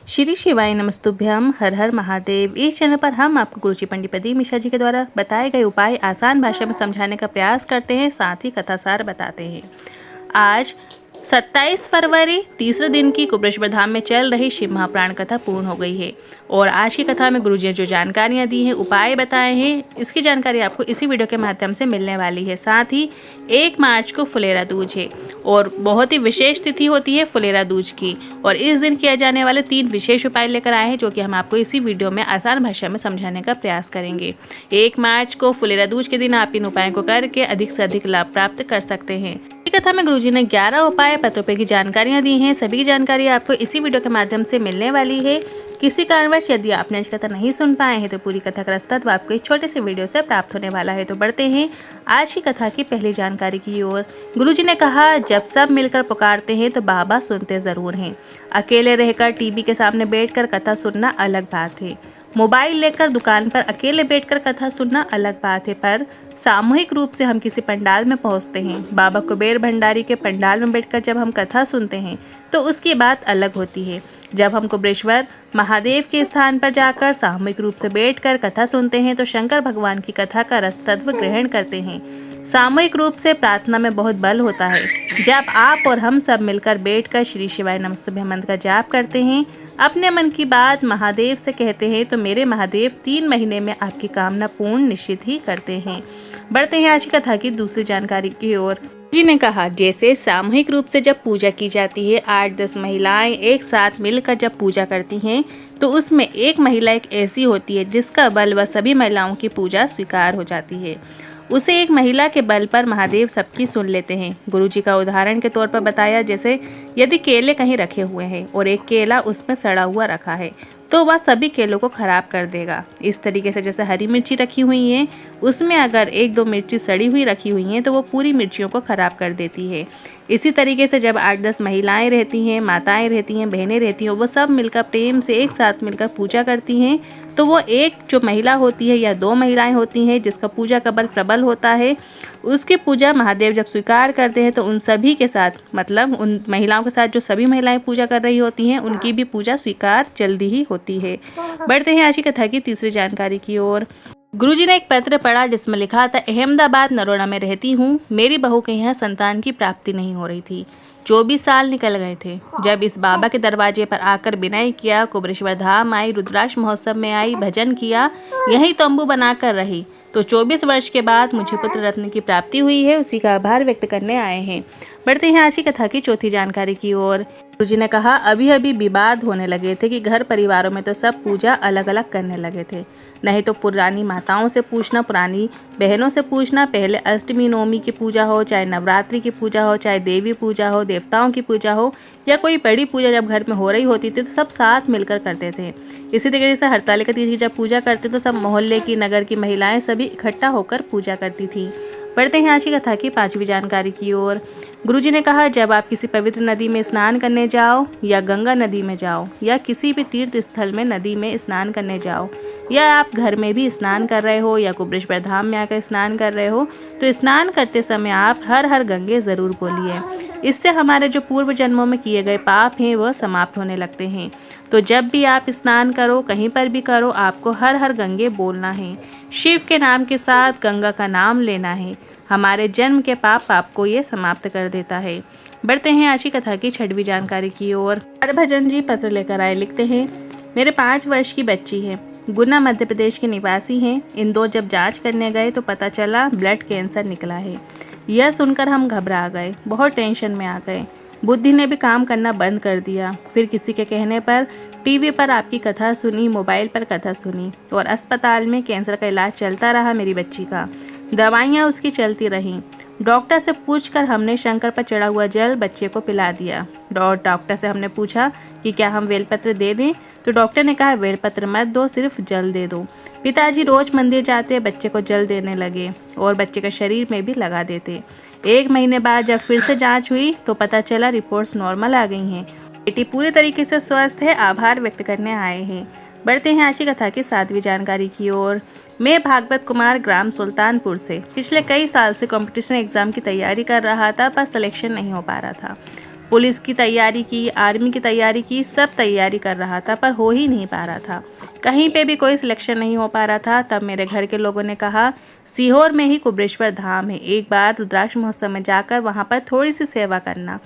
श्री शिवाय नमस्तुभ्यम। हर हर महादेव। इस चैनल पर हम आपको गुरुजी पंडित प्रदीप मिश्रा जी के द्वारा बताए गए उपाय आसान भाषा में समझाने का प्रयास करते हैं, साथ ही कथासार बताते हैं। आज 27 फरवरी तीसरे दिन की कुबरेश्वर धाम में चल रही शिव महापुराण कथा पूर्ण हो गई है और आज की कथा में गुरुजी ने जो जानकारियां दी हैं, उपाय बताए हैं, इसकी जानकारी आपको इसी वीडियो के माध्यम से मिलने वाली है। साथ ही 1 मार्च को फुलेरा दूज है और बहुत ही विशेष तिथि होती है फुलेरा दूज की, और इस दिन किए जाने वाले 3 विशेष उपाय लेकर आए हैं जो कि हम आपको इसी वीडियो में आसान भाषा में समझाने का प्रयास करेंगे। 1 मार्च को फुलेरा दूज के दिन आप इन उपायों को करके अधिक से अधिक लाभ प्राप्त कर सकते हैं। कथा में गुरुजी ने 11 उपाय पत्रों की जानकारियां दी हैं। सभी की जानकारी आपको इसी वीडियो के माध्यम से मिलने वाली है। किसी कारणवश यदि आपने आज कथा नहीं सुन पाए हैं तो पूरी कथा का रस्तत्व आपको इस छोटे से वीडियो से प्राप्त होने वाला है। तो बढ़ते हैं आज की कथा की पहली जानकारी की ओर। गुरुजी ने कहा, जब सब मिलकर पुकारते हैं तो बाबा सुनते जरूर हैं। अकेले रहकर टीवी के सामने बैठकर कथा सुनना अलग बात है। मोबाइल लेकर दुकान पर अकेले बैठकर कथा सुनना अलग बात है, पर सामूहिक रूप से हम किसी पंडाल में पहुंचते हैं, बाबा कुबेर भंडारी के पंडाल में बैठकर जब हम कथा सुनते हैं तो उसकी बात अलग होती है। जब हम कुबरेश्वर महादेव के स्थान पर जाकर सामूहिक रूप से बैठकर कथा सुनते हैं तो शंकर भगवान की कथा का रसतत्व ग्रहण करते हैं। सामूहिक रूप से प्रार्थना में बहुत बल होता है। जब आप और हम सब मिलकर बैठकर श्री शिवाय नमस्तुभ्यम मंत्र का जाप करते हैं, अपने मन की बात महादेव से कहते हैं तो मेरे महादेव 3 महीने में आपकी कामना पूर्ण निश्चित ही करते हैं। बढ़ते हैं आज की कथा की दूसरी जानकारी की ओर। जी ने कहा, जैसे सामूहिक रूप से जब पूजा की जाती है, 8-10 महिलाएं एक साथ मिलकर जब पूजा करती हैं तो उसमें एक महिला एक ऐसी होती है जिसका बल व सभी महिलाओं की पूजा स्वीकार हो जाती है। उसे एक महिला के बल पर महादेव सबकी सुन लेते हैं। गुरुजी का उदाहरण के तौर पर बताया, जैसे यदि केले कहीं रखे हुए हैं और एक केला उसमें सड़ा हुआ रखा है तो वह सभी केलों को खराब कर देगा। इस तरीके से जैसे हरी मिर्ची रखी हुई है, उसमें अगर 1-2 मिर्ची सड़ी हुई रखी हुई हैं तो वो पूरी मिर्चियों को खराब कर देती है। इसी तरीके से जब 8-10 महिलाएं रहती हैं, माताएं रहती हैं, बहनें रहती हैं, वो सब मिलकर प्रेम से एक साथ मिलकर पूजा करती हैं तो वो एक जो महिला होती है या 2 महिलाएं होती हैं जिसका पूजा का बल प्रबल होता है, उसकी पूजा महादेव जब स्वीकार करते हैं तो उन सभी के साथ, मतलब उन महिलाओं के साथ जो सभी महिलाएं पूजा कर रही होती हैं, उनकी भी पूजा स्वीकार जल्दी ही होती है। बढ़ते हैं आज की कथा की तीसरी जानकारी की ओर। गुरुजी ने एक पत्र पढ़ा जिसमें लिखा था, अहमदाबाद नरोड़ा में रहती हूँ। मेरी बहू के यहाँ संतान की प्राप्ति नहीं हो रही थी। 24 साल निकल गए थे। जब इस बाबा के दरवाजे पर आकर विनय किया, कुबरेश्वर धाम आई, रुद्राक्ष महोत्सव में आई, भजन किया, यही तंबू बनाकर रही, तो 24 वर्ष के बाद मुझे पुत्र रत्न की प्राप्ति हुई है। उसी का आभार व्यक्त करने आए हैं। बढ़ते हैं आज की कथा की चौथी जानकारी की ओर। गुरुजी ने कहा, अभी अभी विवाद होने लगे थे कि घर परिवारों में तो सब पूजा अलग अलग करने लगे थे। नहीं तो पुरानी माताओं से पूछना, पुरानी बहनों से पूछना, पहले अष्टमी नवमी की पूजा हो, चाहे नवरात्रि की पूजा हो, चाहे देवी पूजा हो, देवताओं की पूजा हो, या कोई बड़ी पूजा जब घर में हो रही होती थी तो सब साथ मिलकर करते थे। इसी तरीके से हरतालिका तीज की जब पूजा करते तो सब मोहल्ले की, नगर की महिलाएं सभी इकट्ठा होकर पूजा करती थी। बढ़ते हैं आज की कथा की 5वीं जानकारी की ओर। गुरुजी ने कहा, जब आप किसी पवित्र नदी में स्नान करने जाओ या गंगा नदी में जाओ या किसी भी तीर्थ स्थल में नदी में स्नान करने जाओ, या आप घर में भी स्नान कर रहे हो या कुबरेश्वर धाम में आकर स्नान कर रहे हो, तो स्नान करते समय आप हर हर गंगे ज़रूर बोलिए। इससे हमारे जो पूर्व जन्मों में किए गए पाप हैं वह समाप्त होने लगते हैं। तो जब भी आप स्नान करो, कहीं पर भी करो, आपको हर हर गंगे बोलना है। शिव के नाम के साथ गंगा का नाम लेना है। हमारे जन्म के पाप आपको ये समाप्त कर देता है। बढ़ते हैं आज की कथा की 6वीं जानकारी की ओर। हरभजन जी पत्र लेकर आए, लिखते हैं, मेरे 5 वर्ष की बच्ची है, गुना मध्य प्रदेश के निवासी हैं। इंदौर जब जांच करने गए तो पता चला ब्लड कैंसर निकला है। यह सुनकर हम घबरा गए, बहुत टेंशन में आ गए। बुद्धि ने भी काम करना बंद कर दिया। फिर किसी के कहने पर टीवी पर आपकी कथा सुनी, मोबाइल पर कथा सुनी और अस्पताल में कैंसर का इलाज चलता रहा। मेरी बच्ची का दवाइयाँ उसकी चलती रहीं। डॉक्टर से पूछकर हमने शंकर पर चढ़ा हुआ जल बच्चे को पिला दिया। डॉक्टर से हमने पूछा कि क्या हम बेलपत्र दे दें, तो डॉक्टर ने कहा, बेलपत्र मत दो, सिर्फ जल दे दो। पिताजी रोज मंदिर जाते, बच्चे को जल देने लगे और बच्चे के शरीर में भी लगा देते। 1 महीने बाद जब फिर से जांच हुई तो पता चला रिपोर्ट्स नॉर्मल आ गई हैं। बेटी पूरी तरीके से स्वस्थ है, आभार व्यक्त करने आए हैं। बढ़ते हैं आज की कथा की 7वीं जानकारी की ओर। मैं भागवत कुमार, ग्राम सुल्तानपुर से पिछले कई साल से कंपटीशन एग्ज़ाम की तैयारी कर रहा था, पर सिलेक्शन नहीं हो पा रहा था। पुलिस की तैयारी की, आर्मी की तैयारी की, सब तैयारी कर रहा था पर हो ही नहीं पा रहा था। कहीं पे भी कोई सिलेक्शन नहीं हो पा रहा था। तब मेरे घर के लोगों ने कहा सीहोर में ही कुबरेश्वर धाम है, एक बार रुद्राक्ष महोत्सव में जाकर वहाँ पर थोड़ी सी सेवा करना।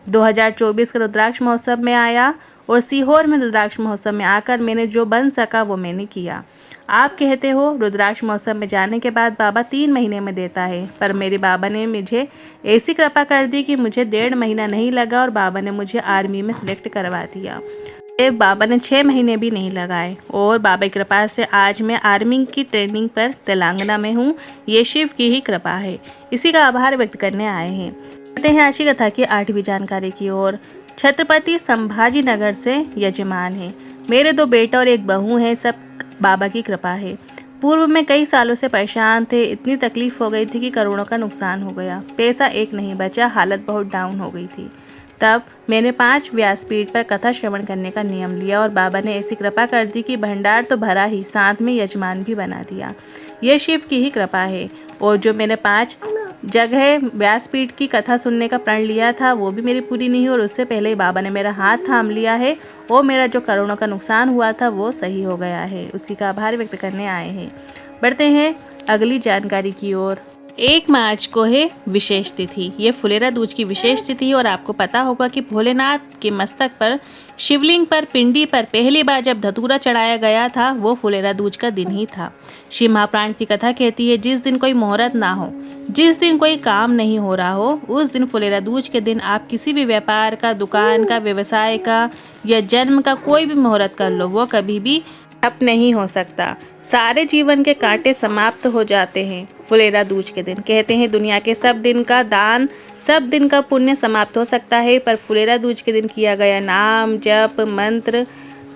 2024 का रुद्राक्ष महोत्सव में आया और सीहोर में रुद्राक्ष महोत्सव में आकर मैंने जो बन सका वो मैंने किया। आप कहते हो रुद्राक्ष महोत्सव में जाने के बाद बाबा 3 महीने में देता है, पर मेरे बाबा ने मुझे ऐसी कृपा कर दी कि मुझे 1.5 महीना नहीं लगा और बाबा ने मुझे आर्मी में सिलेक्ट करवा दिया। बाबा ने 6 महीने भी नहीं लगाए और बाबा की कृपा से आज मैं आर्मी की ट्रेनिंग पर तेलंगाना में हूँ। ये शिव की ही कृपा है, इसी का आभार व्यक्त करने आए हैं। कहते हैं आज की कथा की 8वीं जानकारी की ओर। छत्रपति संभाजी नगर से यजमान है। मेरे 2 बेटा और एक बहू है, सब बाबा की कृपा है। पूर्व में कई सालों से परेशान थे, इतनी तकलीफ हो गई थी कि करोड़ों का नुकसान हो गया, पैसा एक नहीं बचा, हालत बहुत डाउन हो गई थी। तब मैंने 5 व्यासपीठ पर कथा श्रवण करने का नियम लिया और बाबा ने ऐसी कृपा कर दी कि भंडार तो भरा ही, साथ में यजमान भी बना दिया। यह शिव की ही कृपा है। और जो मैंने 5 जगह व्यासपीठ की कथा सुनने का प्रण लिया था वो भी मेरी पूरी नहीं हुई और उससे पहले ही बाबा ने मेरा हाथ थाम लिया है और मेरा जो करोड़ों का नुकसान हुआ था वो सही हो गया है, उसी का आभार व्यक्त करने आए हैं। बढ़ते हैं अगली जानकारी की ओर। 1 मार्च को है विशेष तिथि। ये फुलेरा दूज की विशेष तिथि और आपको पता होगा कि भोलेनाथ के मस्तक पर, शिवलिंग पर, पिंडी पर पहली बार जब धतूरा चढ़ाया गया था वो फुलेरा दूज का दिन ही था। शिव महापुराण की कथा कहती है जिस दिन कोई मुहूर्त ना हो, जिस दिन कोई काम नहीं हो रहा हो, उस दिन फुलेरा दूज के दिन आप किसी भी व्यापार का, दुकान का, व्यवसाय का या जन्म का कोई भी मुहूर्त कर लो, वो कभी भी ठप नहीं हो सकता। सारे जीवन के कांटे समाप्त हो जाते हैं फुलेरा दूज के दिन। कहते हैं दुनिया के सब दिन का दान, सब दिन का पुण्य समाप्त हो सकता है, पर फुलेरा दूज के दिन किया गया नाम, जप, मंत्र,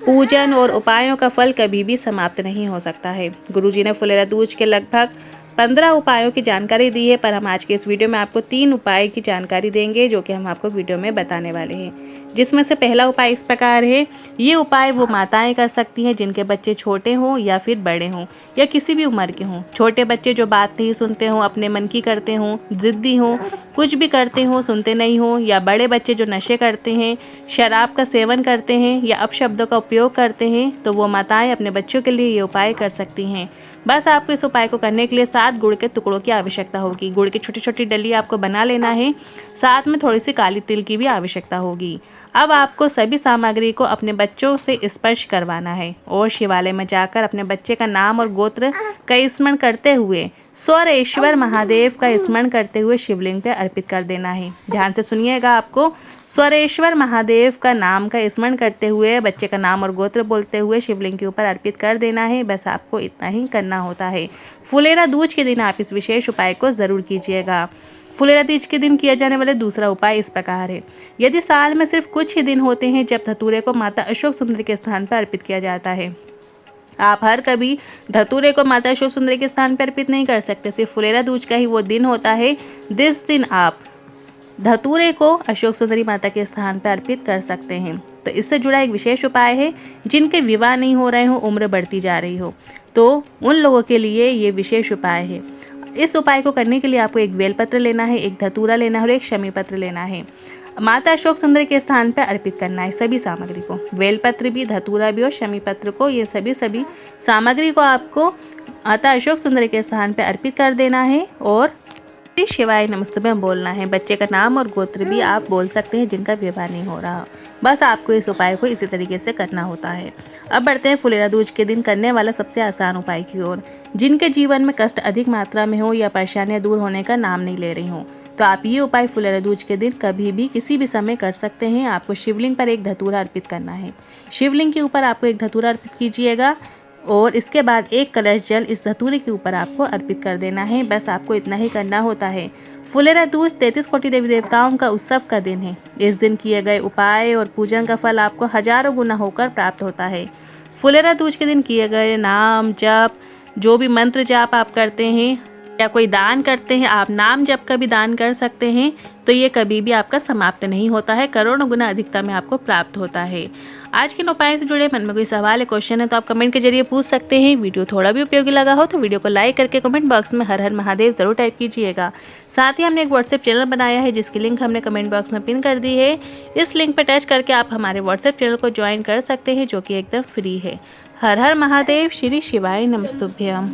पूजन और उपायों का फल कभी भी समाप्त नहीं हो सकता है। गुरुजी ने फुलेरा दूज के लगभग 15 उपायों की जानकारी दी है, पर हम आज के इस वीडियो में आपको 3 उपाय की जानकारी देंगे जो कि हम आपको वीडियो में बताने वाले हैं। जिसमें से पहला उपाय इस प्रकार है। ये उपाय वो माताएं कर सकती हैं जिनके बच्चे छोटे हों या फिर बड़े हों या किसी भी उम्र के हों। छोटे बच्चे जो बात नहीं सुनते हों, अपने मन की करते हों, जिद्दी हों, कुछ भी करते हों, सुनते नहीं हों, या बड़े बच्चे जो नशे करते हैं, शराब का सेवन करते हैं या अपशब्दों का उपयोग करते हैं, तो वो माताएं अपने बच्चों के लिए ये उपाय कर सकती हैं। बस आपको इस उपाय को करने के लिए 7 गुड़ के टुकड़ों की आवश्यकता होगी। गुड़ की छोटी छोटी डली आपको बना लेना है, साथ में थोड़ी सी काली तिल की भी आवश्यकता होगी। अब आपको सभी सामग्री को अपने बच्चों से स्पर्श करवाना है और शिवालय में जाकर अपने बच्चे का नाम और गोत्र का स्मरण करते हुए स्वरेश्वर महादेव का स्मरण करते हुए शिवलिंग पे अर्पित कर देना है। ध्यान से सुनिएगा, आपको स्वरेश्वर महादेव का नाम का स्मरण करते हुए बच्चे का नाम और गोत्र बोलते हुए शिवलिंग के ऊपर अर्पित कर देना है। बस आपको इतना ही करना होता है। फुलेरा दूज के दिन आप इस विशेष उपाय को ज़रूर कीजिएगा। फुलेरा तीज के दिन किया जाने वाला दूसरा उपाय इस प्रकार है। यदि साल में सिर्फ कुछ ही दिन होते हैं जब धतूरे को माता अशोक सुंदरी के स्थान पर अर्पित किया जाता है, आप हर कभी धतूरे को माता अशोक सुंदरी के स्थान पर अर्पित नहीं कर सकते। सिर्फ फुलेरा दूज का ही वो दिन होता है जिस दिन आप धतूरे को अशोक सुंदरी माता के स्थान पर अर्पित कर सकते हैं। तो इससे जुड़ा एक विशेष उपाय है। जिनके विवाह नहीं हो रहे हो, उम्र बढ़ती जा रही हो, तो उन लोगों के लिए ये विशेष उपाय है। इस उपाय को करने के लिए आपको एक बेलपत्र लेना है, एक धतूरा लेना है और एक शमी पत्र लेना है। माता अशोक सुंदरी के स्थान पर अर्पित करना है सभी सामग्री को, बेलपत्र भी, धतूरा भी और शमी पत्र को। ये सभी सामग्री को आपको माता अशोक सुंदरी के स्थान पर अर्पित कर देना है और शिवाय नमस्तुभ्यं बोलना है। बच्चे का नाम और गोत्र भी आप बोल सकते हैं जिनका विवाह नहीं हो रहा। बस आपको इस उपाय को इसी तरीके से करना होता है। अब बढ़ते हैं फुलेरा दूज के दिन करने वाला सबसे आसान उपाय की ओर। जिनके जीवन में कष्ट अधिक मात्रा में हो या परेशानियां दूर होने का नाम नहीं ले रही हो, तो आप ये उपाय फुलेरा दूज के दिन कभी भी किसी भी समय कर सकते हैं। आपको शिवलिंग पर एक धतूरा अर्पित करना है। शिवलिंग के ऊपर आपको एक धतूरा अर्पित कीजिएगा और इसके बाद एक कलश जल इस धतूरे के ऊपर आपको अर्पित कर देना है। बस आपको इतना ही करना होता है। फुलेरा दूज 33 कोटि देवी देवताओं का उत्सव का दिन है। इस दिन किए गए उपाय और पूजन का फल आपको हजारों गुना होकर प्राप्त होता है। फुलेरा दूज के दिन किए गए नाम जप, जो भी मंत्र जाप आप करते हैं या कोई दान करते हैं, आप नाम जप का भी दान कर सकते हैं, तो ये कभी भी आपका समाप्त नहीं होता है, करोड़ों गुना अधिकता में आपको प्राप्त होता है। आज के इन उपायों से जुड़े मन में कोई सवाल है, क्वेश्चन है तो आप कमेंट के जरिए पूछ सकते हैं। वीडियो थोड़ा भी उपयोगी लगा हो तो वीडियो को लाइक करके कमेंट बॉक्स में हर हर महादेव ज़रूर टाइप कीजिएगा। साथ ही हमने एक व्हाट्सएप चैनल बनाया है जिसकी लिंक हमने कमेंट बॉक्स में पिन कर दी है। इस लिंक पर टच करके आप हमारे व्हाट्सएप चैनल को ज्वाइन कर सकते हैं जो कि एकदम फ्री है। हर हर महादेव, श्री शिवाय नमस्तुभ्यम।